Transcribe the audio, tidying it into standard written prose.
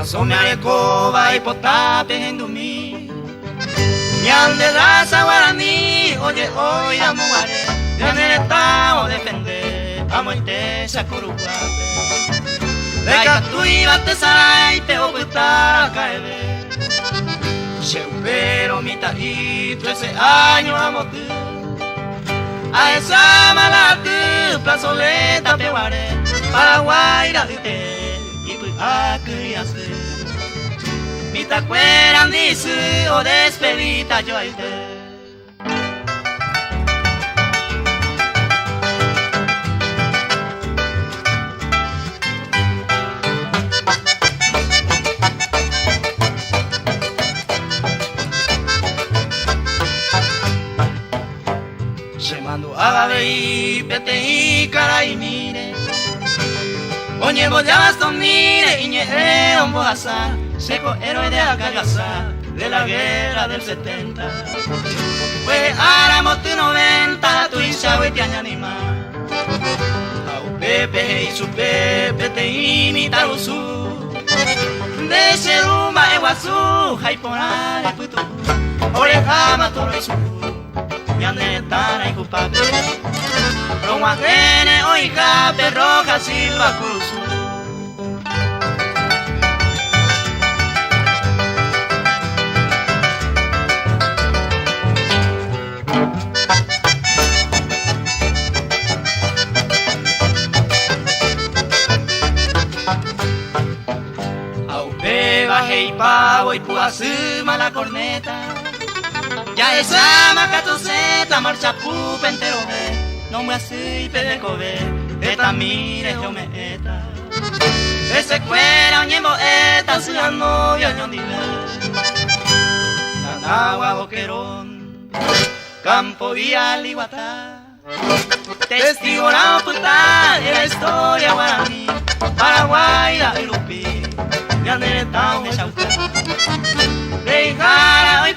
Someareko bai potape hendumi Ñande raza guaraní Oye oira muare Yanereta o defende Amo ite sakuruguape Daika tui bate sarai Te oputara kaebe Sheupero mitai 13 años amo tú A esa malatu Plazoleta peguare Paraguay la ute Akuyase Mita cueran disu o despedita yo aite Shemando agave pete y cara y mire Oye, vos ya vas con mire, Iñe un bojazá, seco héroe de Acagazá, de la guerra del 70. Pues áramos tu 90, tu Ishawe te añanima. A Pepe y su Pepe te imita su. De Sheruma Eguazú, Jaiponare putu, Orejama toro y su. Yanetana y Cupape. Roguajene, oiga, perroja, silva, cruzu. Aupe, baje y pavo y puasuma la corneta. Ya esa macatoceta, marcha pupa entero ve. No me así pedecobe, eta mire yo me eta. Ese cuera ñembo eta, su novia yo ni ve. Nanagua boquerón, campo y aliguatá. Testigo la puta de la historia guaraní. Paraguay la Irupi, me han deletado de Chaucá. De Ijara hoy